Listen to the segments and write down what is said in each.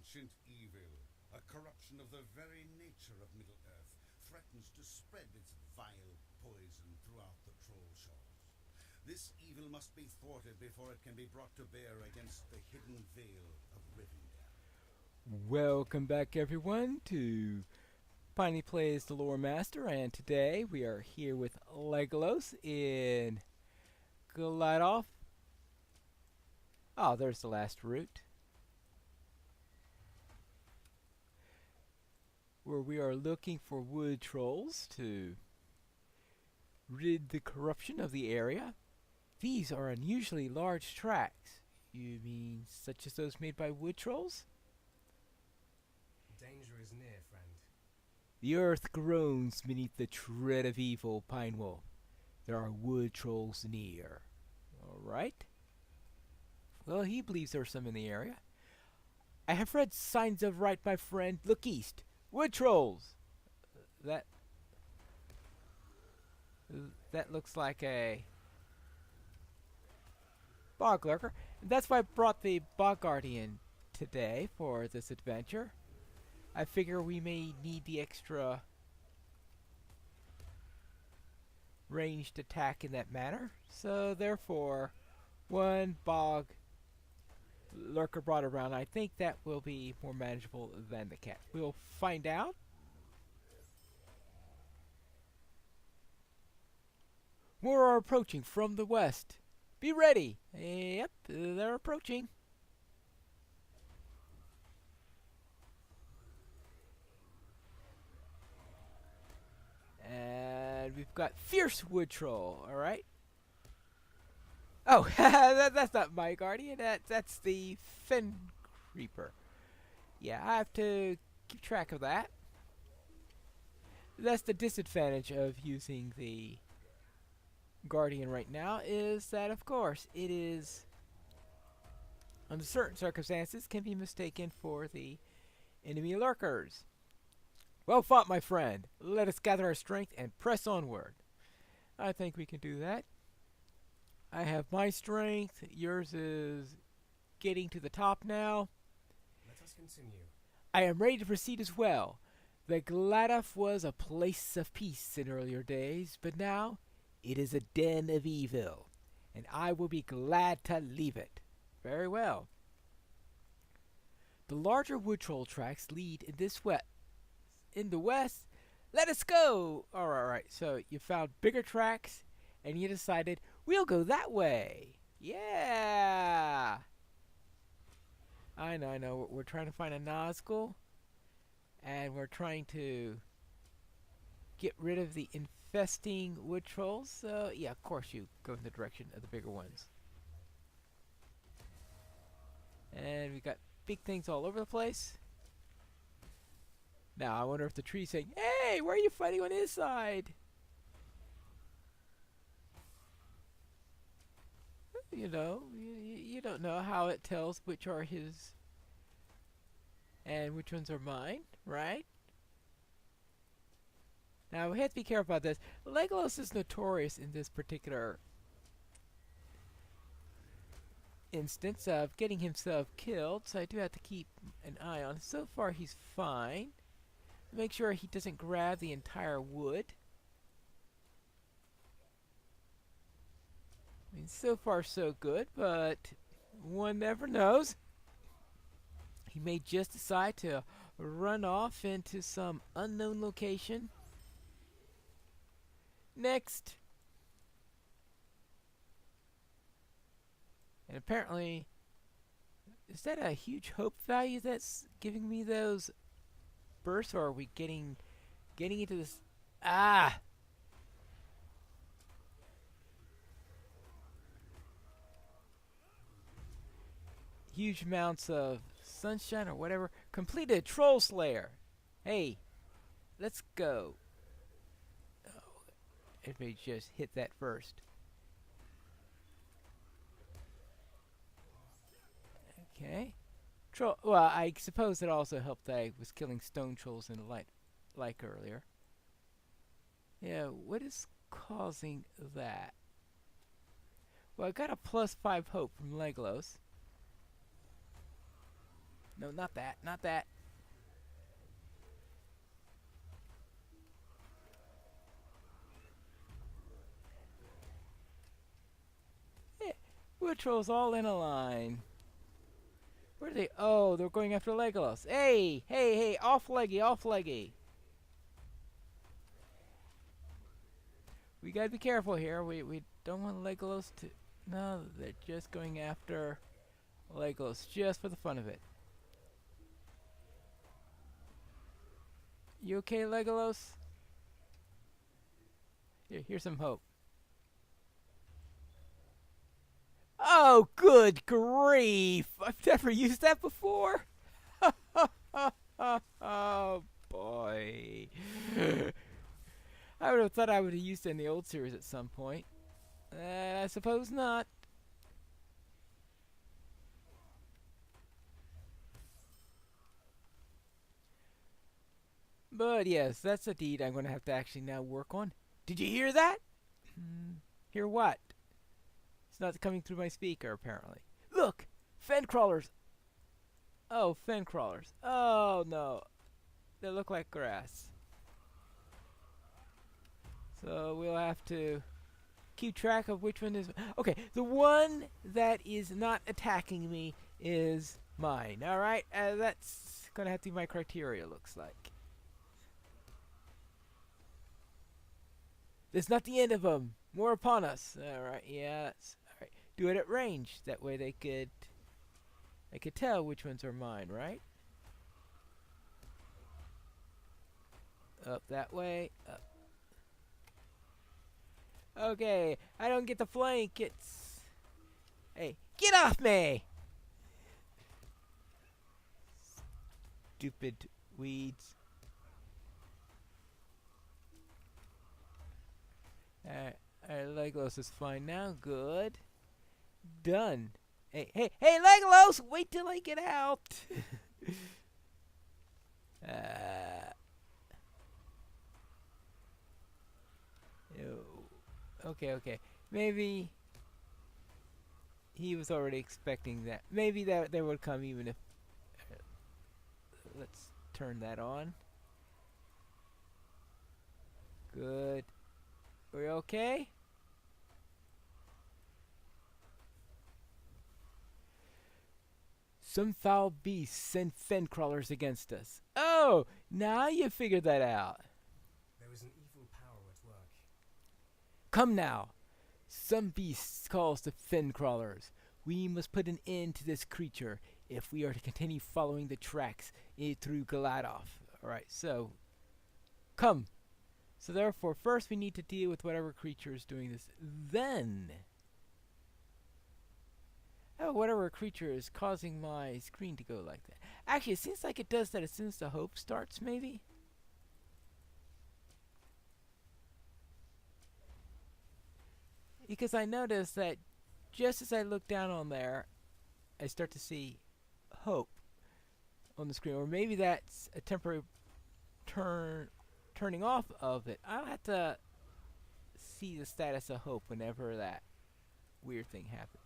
ancient evil, a corruption of the very nature of Middle-earth, threatens to spread its vile poison throughout the troll shores. This evil must be thwarted before it can be brought to bear against the hidden veil of Rivendell. Welcome back, everyone, to Piney Plays the Lore Master, and today we are here with Legalos in Glide. Oh, there's the last route. Where we are looking for wood trolls to rid the corruption of the area. These are unusually large tracks. You mean such as those made by wood trolls? Danger is near, friend. The earth groans beneath the tread of evil, Pine Wolf. There are wood trolls near. Alright. Well, he believes there are some in the area. I have read signs of right, my friend. Look east. Wood trolls! That looks like a bog lurker. And that's why I brought the bog guardian today for this adventure. I figure we may need the extra ranged attack in that manner. So therefore, one bog lurker brought around. I think that will be more manageable than the cat. We'll find out. More are approaching from the west. Be ready. Yep, they're approaching. And we've got Fierce Wood Troll, alright? Oh, that's not my guardian. That's the Fen Creeper. Yeah, I have to keep track of that. That's the disadvantage of using the guardian right now, is that, of course, it is, under certain circumstances, can be mistaken for the enemy lurkers. Well fought, my friend. Let us gather our strength and press onward. I think we can do that. I have my strength. Yours is getting to the top now. Let us continue. I am ready to proceed as well. The Gladaf was a place of peace in earlier days, but now it is a den of evil, and I will be glad to leave it. Very well. The larger wood troll tracks lead in the west. Let us go! Alright, so you found bigger tracks, and you decided, we'll go that way. Yeah! I know. We're trying to find a Nazgul, and we're trying to get rid of the infesting wood trolls. So, yeah, of course you go in the direction of the bigger ones. And we got big things all over the place. Now, I wonder if the tree's saying, hey, where are you fighting on his side? You know, you don't know how it tells which are his and which ones are mine, right? Now, we have to be careful about this. Legolas is notorious in this particular instance of getting himself killed, so I do have to keep an eye on him. So far, he's fine. Make sure he doesn't grab the entire wood. I mean, so far so good, but one never knows. He may just decide to run off into some unknown location. Next. And apparently, is that a huge hope value that's giving me those bursts, or are we getting into this? Ah! Huge amounts of sunshine or whatever. Completed Troll Slayer. Hey, let's go. Oh, if we just hit that first. Okay. Well, I suppose it also helped that I was killing stone trolls in the light, like earlier. Yeah, what is causing that? Well, I got a +5 hope from Legolas. No, not that. Not that. Eh, we're trolls all in a line. Where are they? Oh, they're going after Legalos. Hey, hey, hey! Off leggy, off leggy. We gotta be careful here. We don't want Legalos to. No, they're just going after Legalos just for the fun of it. You okay, Legalos? Here's some hope. Oh, good grief! I've never used that before. Oh boy! I would have thought I would have used it in the old series at some point. I suppose not. But yes, that's a deed I'm going to have to actually now work on. Did you hear that? Hear what? It's not coming through my speaker, apparently. Look! Fen crawlers! Oh, fen crawlers. Oh, no. They look like grass. So we'll have to keep track of which one is... Okay, the one that is not attacking me is mine. Alright? That's going to have to be my criteria, looks like. This is not the end of them. More upon us. Alright, yeah, that's... Alright. Do it at range. That way they could tell which ones are mine, right? Up that way. Up. Okay, I don't get the flank. It's... Hey, get off me! Stupid weeds. Legalos is fine now. Good. Done. Hey, hey, hey, Legalos! Wait till I get out! Okay, okay. Maybe he was already expecting that. Maybe that would come even if... let's turn that on. Good. Are we okay? Some foul beasts send fen crawlers against us. Oh! Now you figured that out. There was an evil power at work. Come now. Some beasts calls the fen crawlers. We must put an end to this creature if we are to continue following the tracks through Galadov. Alright, so... Come. So therefore, first we need to deal with whatever creature is doing this. Then... Oh, whatever creature is causing my screen to go like that. Actually, it seems like it does that as soon as the hope starts, maybe? Because I noticed that just as I look down on there, I start to see hope on the screen. Or maybe that's a temporary turning off of it. I'll have to see the status of hope whenever that weird thing happens.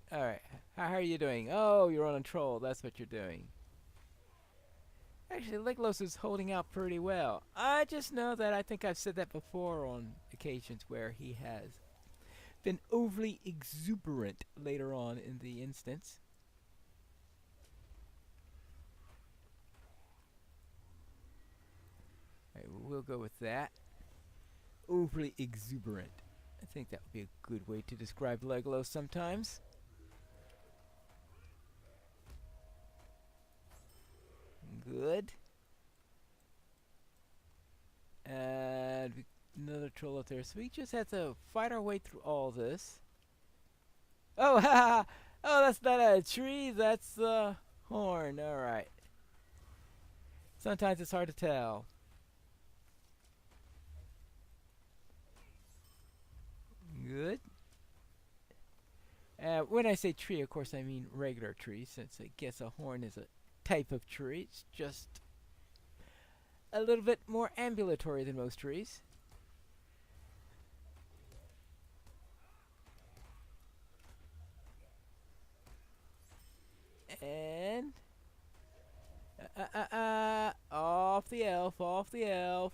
Alright, how are you doing? Oh, you're on a troll, that's what you're doing. Actually, Legalos is holding out pretty well. I just know that I think I've said that before on occasions where he has been overly exuberant later on in the instance. Alright, we'll go with that. Overly exuberant. I think that would be a good way to describe Legalos sometimes. Good. And another troll up there. So we just have to fight our way through all this. Oh, haha! Oh, that's not a tree. That's a horn. All right. Sometimes it's hard to tell. Good. When I say tree, of course, I mean regular tree, since I guess a horn is a type of tree. It's just a little bit more ambulatory than most trees. And off the elf, off the elf.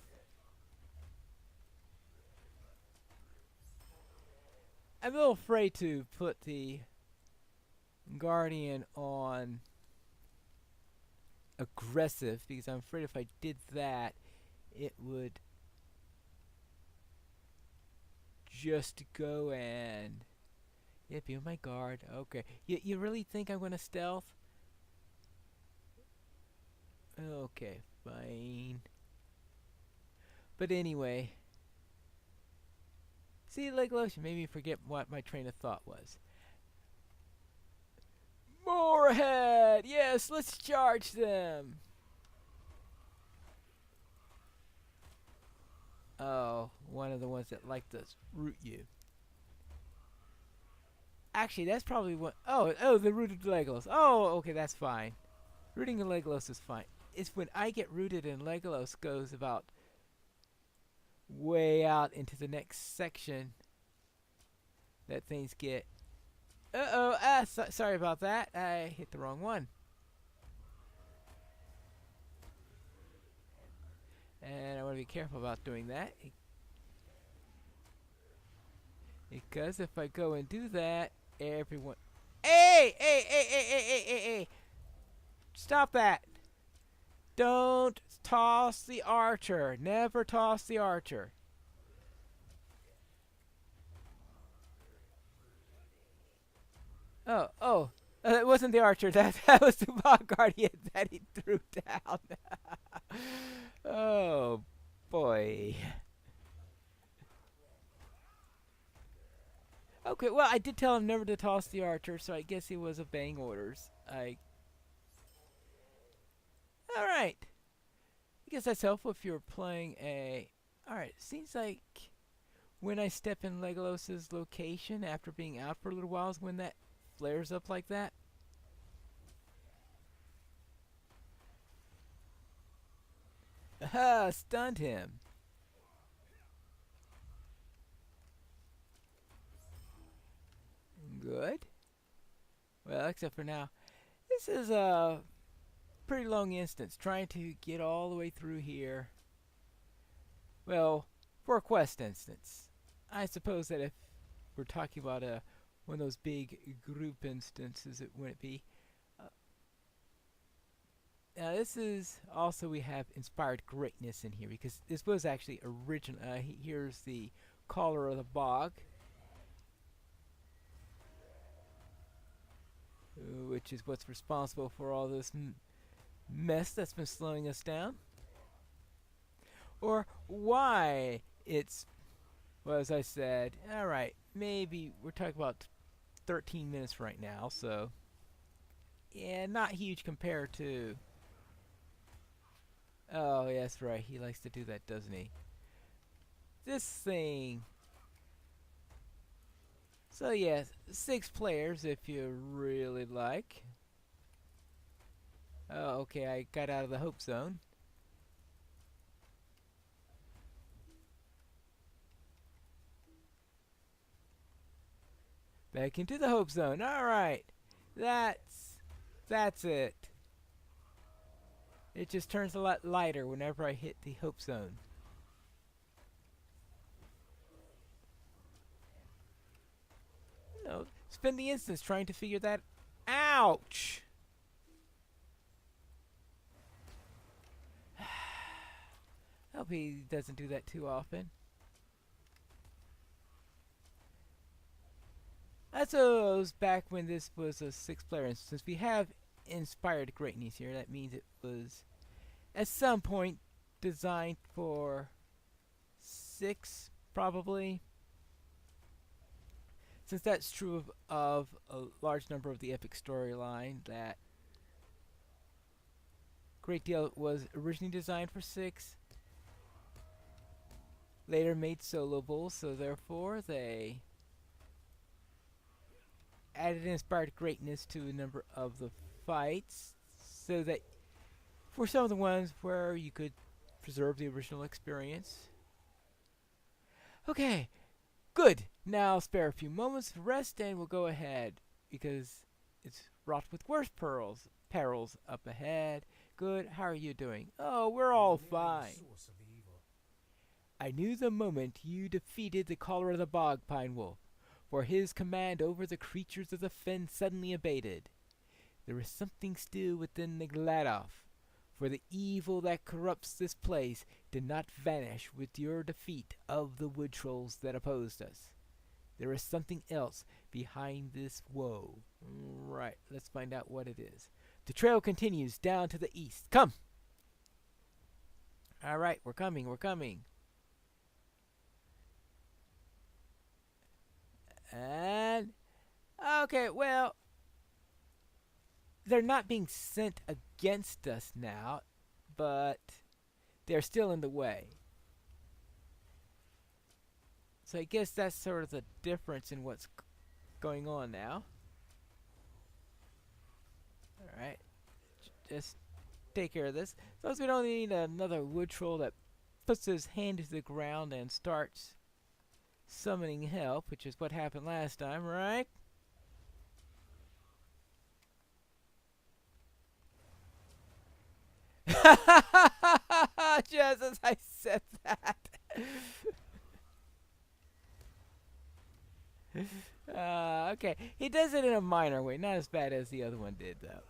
I'm a little afraid to put the guardian on aggressive because I'm afraid if I did that, it would just go and be my guard. Okay, you really think I'm gonna stealth? Okay, fine. But anyway, see, Legalos, you made me forget what my train of thought was. More ahead! Yes, let's charge them! Oh, one of the ones that like to root you. Actually, that's probably what... Oh, the rooted Legalos. Oh, okay, that's fine. Rooting a Legalos is fine. It's when I get rooted and Legalos goes about way out into the next section that things get... Uh-oh, sorry about that. I hit the wrong one. And I want to be careful about doing that. Because if I go and do that, everyone... Hey! Hey, hey, hey, hey, hey, hey, hey! Stop that! Don't toss the archer. Never toss the archer. Oh. It wasn't the archer. That was the bog guardian that he threw down. Oh, boy. Okay, well, I did tell him never to toss the archer, so I guess he was obeying orders. Alright. I guess that's helpful if you're playing a... Alright, seems like when I step in Legolas's location after being out for a little while is when that flares up like that. Aha! Stunned him. Good. Well, except for now. This is a pretty long instance. Trying to get all the way through here. Well, for a quest instance. I suppose that if we're talking about one of those big group instances, it wouldn't be. Now this is also, we have inspired greatness in here because this was actually original. Here's the caller of the bog, which is what's responsible for all this mess that's been slowing us down, or why it's, well, as I said, alright, maybe we're talking about 13 minutes right now, so yeah, not huge compared to... Oh, yes, right. He likes to do that, doesn't he? This thing. So, yes, 6 players if you really like. Oh, okay, I got out of the hope zone. Back into the hope zone. Alright. That's it. It just turns a lot lighter whenever I hit the hope zone. You know, spend the instance trying to figure that. Ouch! I hope he doesn't do that too often. I suppose back when this was a 6-player instance, we have inspired greatness here. That means it was at some point designed for 6, probably. Since that's true of a large number of the epic storyline, that great deal was originally designed for 6, later made soloable, so therefore they added inspired greatness to a number of the fights, so that for some of the ones where you could preserve the original experience. Okay, good. Now spare a few moments to rest and we'll go ahead, because It's wrought with worse perils up ahead. Good, how are you doing? Oh, we're all Nearly the fine. source of the evil. I knew the moment you defeated the caller of the bog, Pine Wolf, for his command over the creatures of the fen suddenly abated. There is something still within the Legalos, for the evil that corrupts this place did not vanish with your defeat of the wood trolls that opposed us. There is something else behind this woe. Right, let's find out what it is. The trail continues down to the east. Come! Alright, we're coming, we're coming. And, okay, well, they're not being sent against us now, but they're still in the way. So I guess that's sort of the difference in what's going on now. Alright, just take care of this. So we don't need another wood troll that puts his hand to the ground and starts summoning help, which is what happened last time, right? Just as I said that. Okay, he does it in a minor way, not as bad as the other one did, though.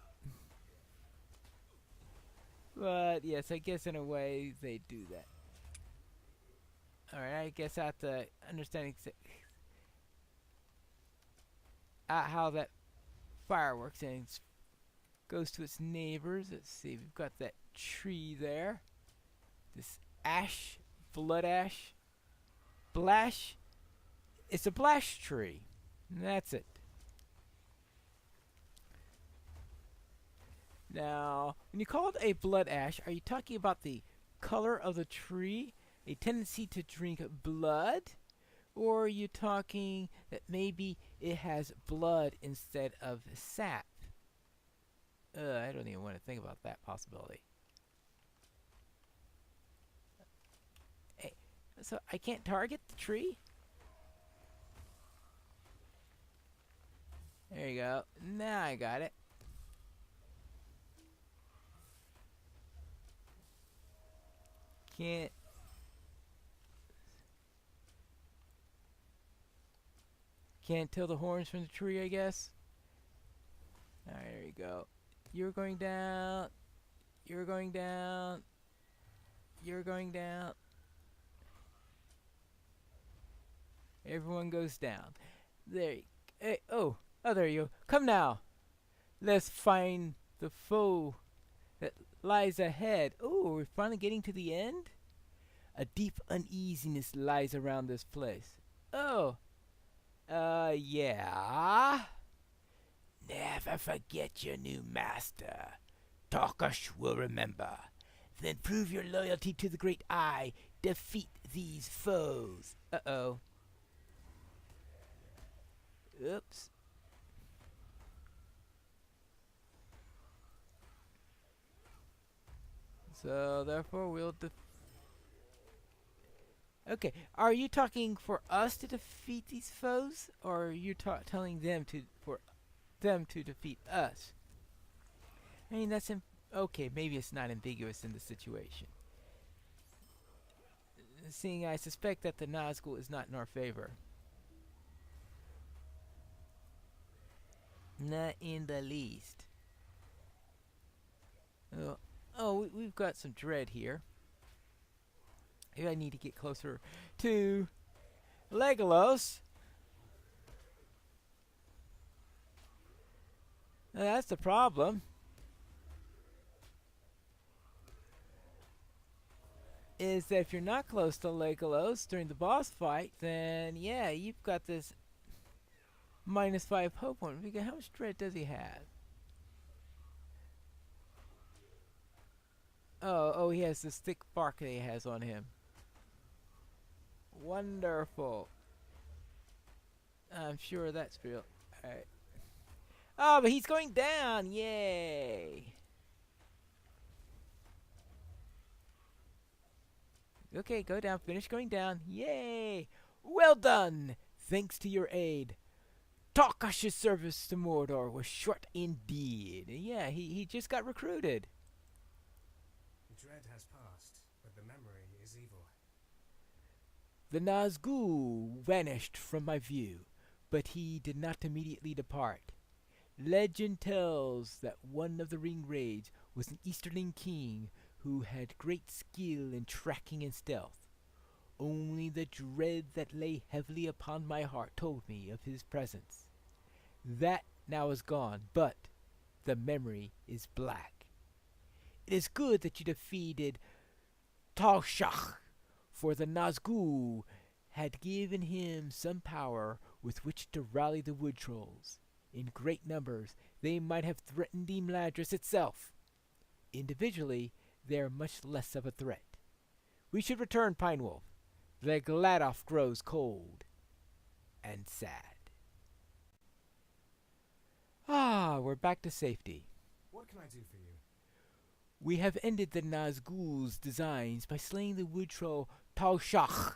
But yes, I guess in a way they do that. Alright, I guess I have to understand how that fire works and goes to its neighbors. Let's see, we've got that tree there. This ash, blood ash, blash. It's a blash tree. And that's it. Now, when you call it a blood ash, are you talking about the color of the tree, a tendency to drink blood? Or are you talking that maybe it has blood instead of sap? I don't even want to think about that possibility. Hey, so I can't target the tree? There you go. Now I got it. Can't tell the horns from the tree, I guess. Alright, there you go. You're going down. You're going down. You're going down. Everyone goes down. There you go. Hey, oh, there you go. Come now. Let's find the foe that lies ahead. Oh, we're finally getting to the end? A deep uneasiness lies around this place. Oh. Yeah? Never forget your new master. Tarkash will remember. Then prove your loyalty to the Great Eye. Defeat these foes. Uh-oh. Oops. So, therefore, we'll Okay, are you talking for us to defeat these foes, or are you telling them for them to defeat us? I mean, that's okay. Maybe it's not ambiguous in the situation. Seeing, I suspect that the Nazgul is not in our favor. Not in the least. We've got some dread here. Maybe I need to get closer to Legalos. That's the problem. Is that if you're not close to Legalos during the boss fight, then yeah, you've got this -5 hope point. How much dread does he have? Oh, he has this thick bark that he has on him. Wonderful. I'm sure that's real. Alright. Oh, but he's going down! Yay! Okay, go down. Finish going down. Yay! Well done! Thanks to your aid. Tarkash's service to Mordor was short indeed. Yeah, he just got recruited. Dread has passed, but the memory is evil. The Nazgul vanished from my view, but he did not immediately depart. Legend tells that one of the ringwraiths was an Easterling king who had great skill in tracking and stealth. Only the dread that lay heavily upon my heart told me of his presence. That now is gone, but the memory is black. It is good that you defeated Talshach, for the Nazgul had given him some power with which to rally the wood trolls. In great numbers, they might have threatened Imladris itself. Individually, they are much less of a threat. We should return, Pine Wolf. The Gladoff grows cold and sad. We're back to safety. What can I do for you? We have ended the Nazgul's designs by slaying the wood troll Talshach,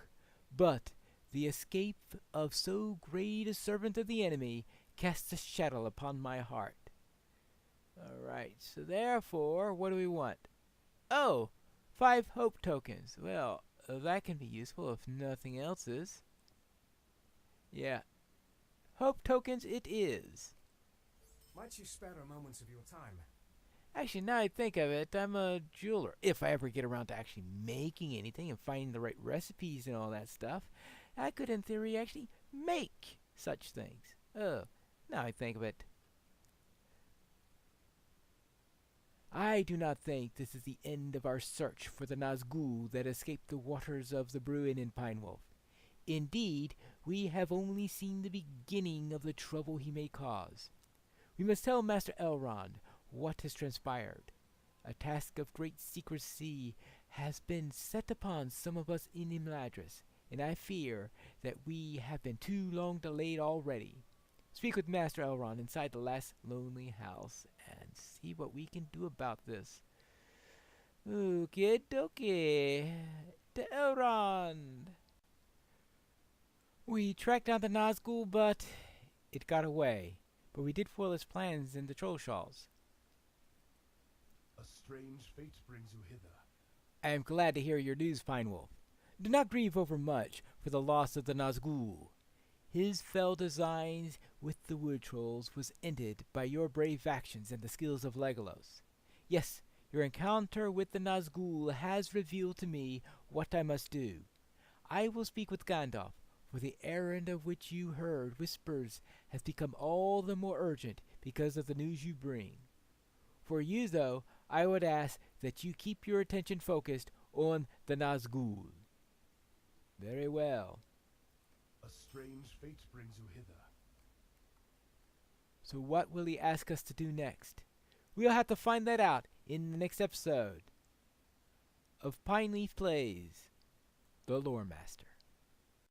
but the escape of so great a servant of the enemy casts a shadow upon my heart. Alright, so therefore, what do we want? Oh, 5 hope tokens. Well, that can be useful if nothing else is. Yeah. Hope tokens it is. Might you spare a moment of your time? Actually, now I think of it, I'm a jeweler. If I ever get around to actually making anything and finding the right recipes and all that stuff, I could, in theory, actually make such things. Oh, now I think of it. I do not think this is the end of our search for the Nazgul that escaped the waters of the Bruin in Pine Wolf. Indeed, we have only seen the beginning of the trouble he may cause. We must tell Master Elrond what has transpired. A task of great secrecy has been set upon some of us in Imladris, and I fear that we have been too long delayed already. Speak with Master Elrond inside the last lonely house and see what we can do about this. Okie dokie. To Elrond. We tracked down the Nazgul, but it got away. But we did foil his plans in the troll shawls. A strange fate brings you hither. I am glad to hear your news, Pine Wolf. Do not grieve over much for the loss of the Nazgul. His fell designs with the wood trolls was ended by your brave actions and the skills of Legalos. Yes, your encounter with the Nazgul has revealed to me what I must do. I will speak with Gandalf, for the errand of which you heard whispers has become all the more urgent because of the news you bring. For you, though, I would ask that you keep your attention focused on the Nazgul. Very well. A strange fate brings you hither. So what will he ask us to do next? We'll have to find that out in the next episode of Pineleaf Plays The Lore Master.